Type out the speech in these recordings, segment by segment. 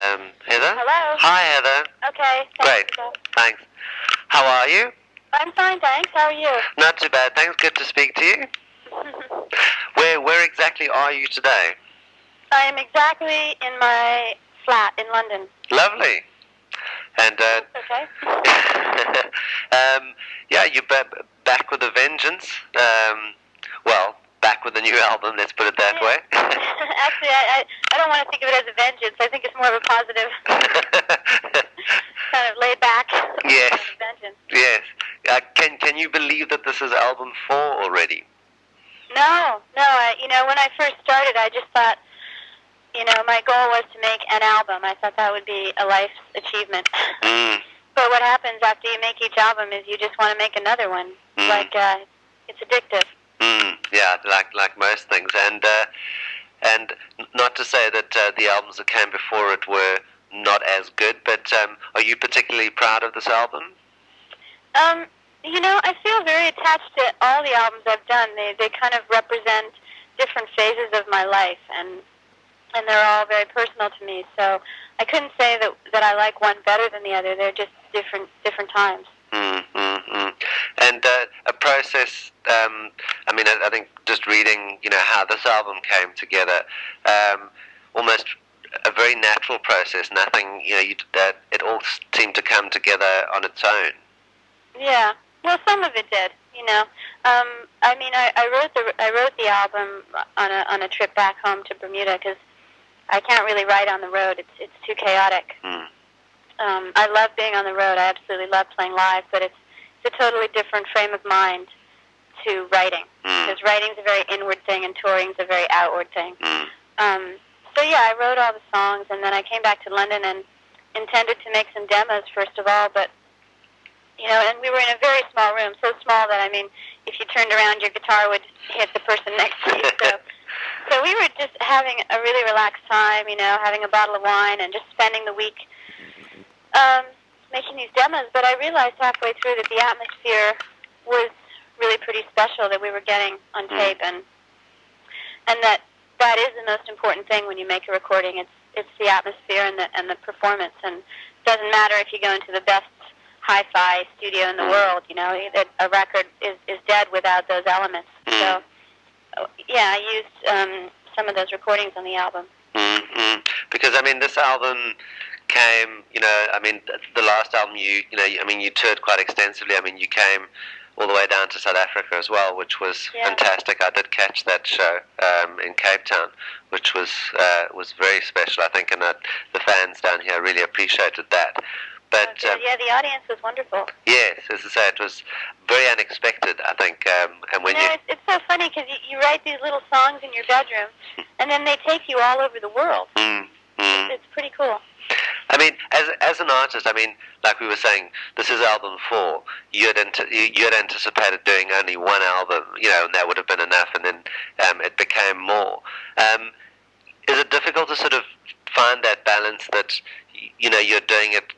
Heather? Hello? Hi, Heather. Okay. Great. Thanks. How are you? I'm fine, thanks. How are you? Not too bad. Thanks. Good to speak to you. Where exactly are you today? I am exactly in my flat in London. Lovely. And Okay. yeah, you're back with a vengeance. Well, back with a new album. Let's put it that way. Actually, I don't want to think of it as a vengeance. I think it's more of a positive, kind of laid back. Yes. Kind of vengeance. Yes. Can you believe that this is album 4 already? No. When I first started, I just thought, my goal was to make an album. I thought that would be a life's achievement. Mm. But what happens after you make each album is you just want to make another one. Mm. Like, it's addictive. Yeah, like most things, and not to say that the albums that came before it were not as good, but are you particularly proud of this album? I feel very attached to all the albums I've done. They kind of represent different phases of my life, and they're all very personal to me. So I couldn't say that I like one better than the other. They're just different times. And a process. I think just reading, how this album came together, almost a very natural process. Nothing, it all seemed to come together on its own. Yeah. Well, some of it did. I wrote the album on a trip back home to Bermuda because I can't really write on the road. It's too chaotic. I love being on the road. I absolutely love playing live, but it's a totally different frame of mind to writing. Because writing's a very inward thing and touring's a very outward thing. So yeah, I wrote all the songs, and then I came back to London and intended to make some demos first of all, but and we were in a very small room, so small that, if you turned around, your guitar would hit the person next to you. So we were just having a really relaxed time, having a bottle of wine and just spending the week making these demos. But I realized halfway through that the atmosphere was really pretty special that we were getting on tape, and that is the most important thing when you make a recording. It's the atmosphere and the performance, and it doesn't matter if you go into the best hi-fi studio in the world, a record is dead without those elements. So, yeah, I used some of those recordings on the album. Because, this album came, the last album you toured quite extensively. You came all the way down to South Africa as well, which was fantastic. I did catch that show in Cape Town, which was very special, I think, and the fans down here really appreciated that. But the audience was wonderful. Yes, as I say, it was very unexpected, I think. And when it's so funny because you write these little songs in your bedroom, and then they take you all over the world. It's pretty cool. As an artist, like we were saying, this is album 4. You had anticipated doing only one album, and that would have been enough, and then it became more. Is it difficult to sort of find that balance that you're doing it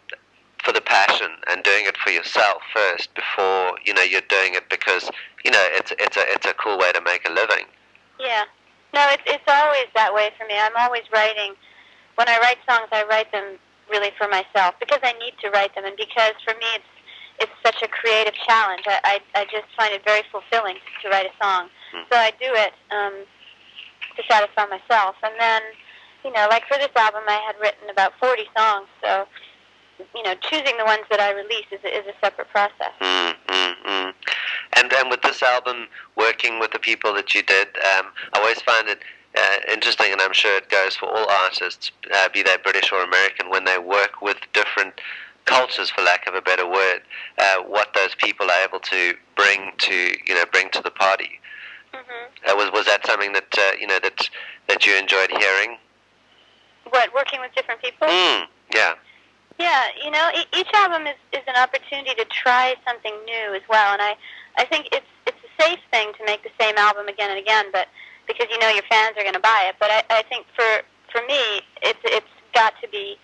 for the passion and doing it for yourself first before you're doing it because it's a cool way to make a living? Yeah. No, it's always that way for me. I'm always writing. When I write songs, I write them really for myself because I need to write them, and because for me it's such a creative challenge. I just find it very fulfilling to write a song. So I do it to satisfy myself. And then, like for this album, I had written about 40 songs, so choosing the ones that I release is a separate process. And with this album, working with the people that you did, I always find it interesting, and I'm sure it goes for all artists, be they British or American, when they work with different cultures, for lack of a better word, what those people are able to bring to the party. Was that something that that you enjoyed hearing? What, working with different people? Yeah. Yeah, each album is an opportunity to try something new as well, and I think it's a safe thing to make the same album again and again, but because your fans are going to buy it. But I think for me, it's got to be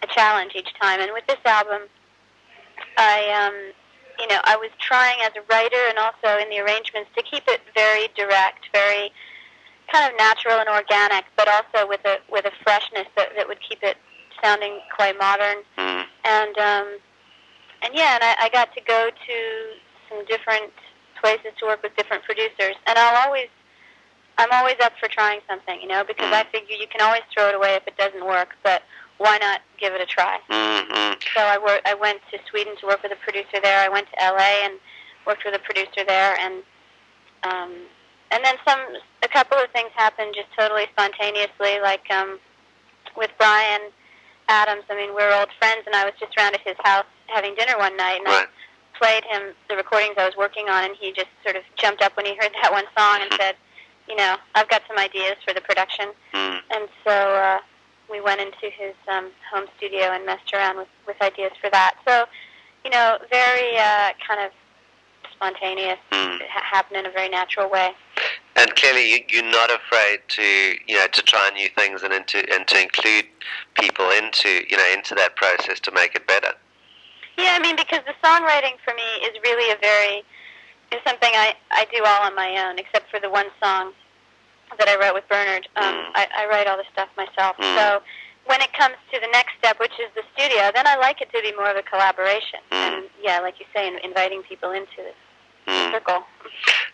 a challenge each time. And with this album, I was trying as a writer and also in the arrangements to keep it very direct, very kind of natural and organic, but also with a freshness that would keep it sounding quite modern. And yeah, and I got to go to some different places to work with different producers, and I'm always up for trying something, you know, because I figure you can always throw it away if it doesn't work, but why not give it a try? So I went to Sweden to work with a producer there. I went to LA and worked with a producer there, and then a couple of things happened just totally spontaneously, like with Brian Adams. I mean, we're old friends, and I was just around at his house having dinner one night, and I played him the recordings I was working on, and he just sort of jumped up when he heard that one song and said, you know, I've got some ideas for the production. And so we went into his home studio and messed around with ideas for that. So, you know, very kind of spontaneous. It happened in a very natural way. And clearly, you're not afraid to try new things and to include people into that process to make it better. Yeah, I mean, because the songwriting for me is really is something I do all on my own, except for the one song that I wrote with Bernard. I write all the stuff myself. So when it comes to the next step, which is the studio, then I like it to be more of a collaboration. And yeah, like you say, inviting people into this circle.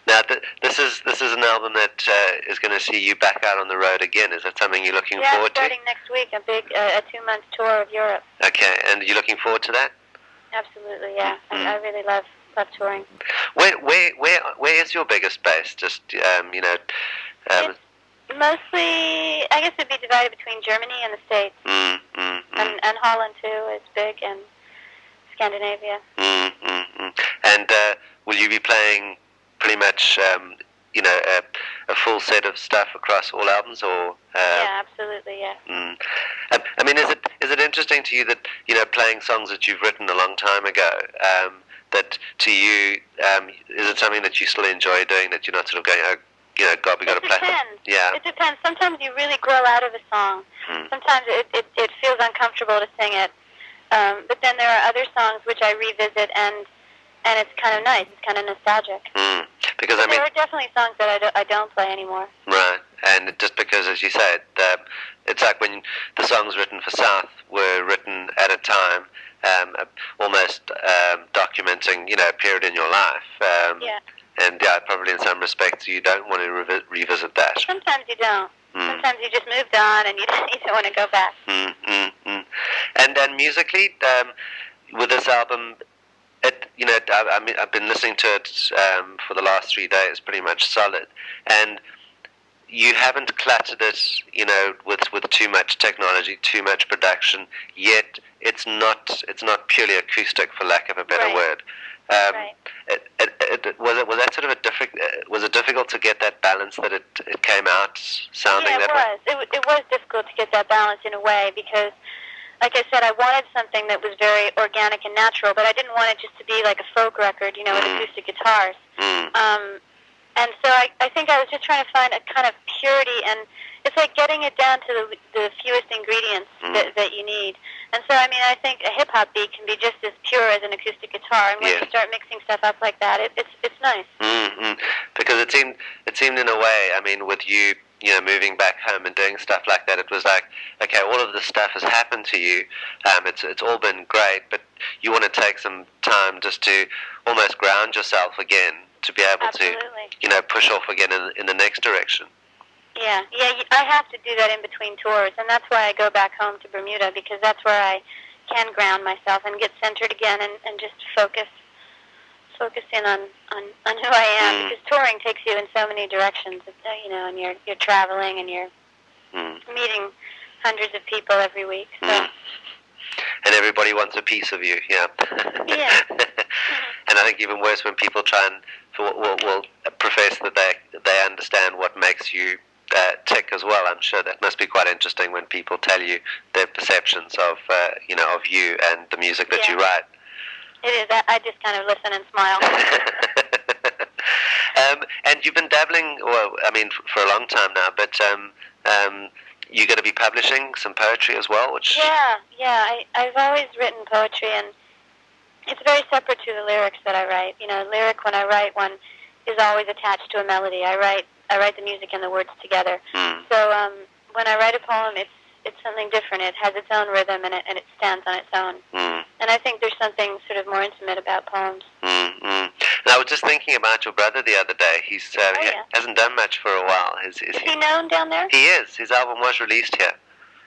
Now, this is an album that is going to see you back out on the road again. Is that something you're looking forward to? Yeah, starting next week, a big 2-month tour of Europe. Okay, and you're looking forward to that? Absolutely, yeah. I really love touring. Where is your biggest base? Just it's mostly, I guess it'd be divided between Germany and the States, and Holland too is big, and Scandinavia. And will you be playing pretty much a full set of stuff across all albums, or? Yeah, absolutely, yeah. I mean, is it interesting to you that playing songs that you've written a long time ago? That to you, is it something that you still enjoy doing? That you're not sort of going, oh, God, we got to play. It depends. Yeah. It depends. Sometimes you really grow out of a song. Sometimes it feels uncomfortable to sing it. But then there are other songs which I revisit, and it's kind of nice. It's kind of nostalgic. Because there are definitely songs that I don't play anymore. Right, and just because, as you said, it's like when the songs written for South were written at a time, almost documenting a period in your life. And yeah, probably in some respects you don't want to revisit that. Sometimes you don't. Sometimes you just moved on and you don't want to go back. And musically, with this album, I've been listening to it for the last 3 days, pretty much solid, and you haven't cluttered it, with too much technology, too much production. Yet it's not purely acoustic, for lack of a better word. Was that sort of was it difficult to get that balance that it came out sounding that way? It was difficult to get that balance in a way, because, like I said, I wanted something that was very organic and natural, but I didn't want it just to be like a folk record, with acoustic guitars. And so I think I was just trying to find a kind of purity, and it's like getting it down to the fewest ingredients that you need. And so, I mean, I think a hip-hop beat can be just as pure as an acoustic guitar, and when you start mixing stuff up like that, it's nice. Because it seemed in a way, I mean, with you, moving back home and doing stuff like that, it was like, okay, all of this stuff has happened to you. It's all been great, but you want to take some time just to almost ground yourself again, to be able to, push off again in the next direction. Yeah, I have to do that in between tours, and that's why I go back home to Bermuda, because that's where I can ground myself and get centered again and just focus in on who I am, because touring takes you in so many directions, and you're traveling and you're meeting hundreds of people every week. So. And everybody wants a piece of you, yeah. Yeah. And I think even worse when people try and will profess that they understand what makes you tick as well. I'm sure that must be quite interesting when people tell you their perceptions of of you and the music that you write. It is. I just kind of listen and smile. And you've been dabbling, for a long time now, but you're going to be publishing some poetry as well, which... Yeah. I've always written poetry, and it's very separate to the lyrics that I write. Lyric, when I write one, is always attached to a melody. I write the music and the words together. So when I write a poem, it's something different. It has its own rhythm, and it stands on its own. And I think there's something sort of more intimate about poems. And I was just thinking about your brother the other day. He hasn't done much for a while. Is he known down there? He is. His album was released here.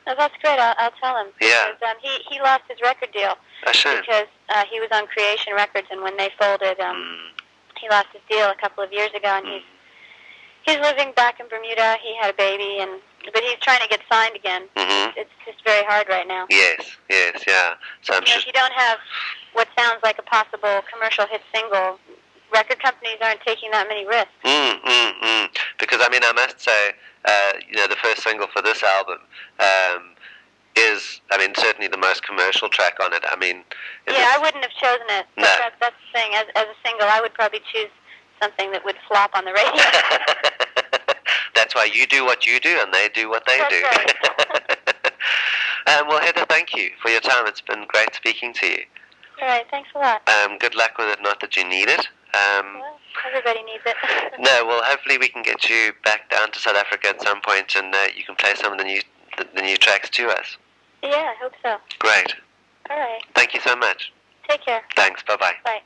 Oh, that's great. I'll tell him. Yeah. Because, he lost his record deal. A shame. Because he was on Creation Records, and when they folded, he lost his deal a couple of years ago, and he's living back in Bermuda. He had a baby, but he's trying to get signed again. It's just very hard right now. Yes, yeah. So if you don't have what sounds like a possible commercial hit single, record companies aren't taking that many risks. Because I must say, the first single for this album is, certainly the most commercial track on it. I wouldn't have chosen it. No. That's the thing. As a single, I would probably choose something that would flop on the radio. That's why you do what you do, and they do what they do. Right. Well, Heather, thank you for your time. It's been great speaking to you. All right, thanks a lot. Good luck with it. Not that you need it. Well, everybody needs it. No, well, hopefully we can get you back down to South Africa at some point, and you can play some of the new tracks to us. Yeah, I hope so. Great. All right. Thank you so much. Take care. Thanks. Bye-bye. Bye.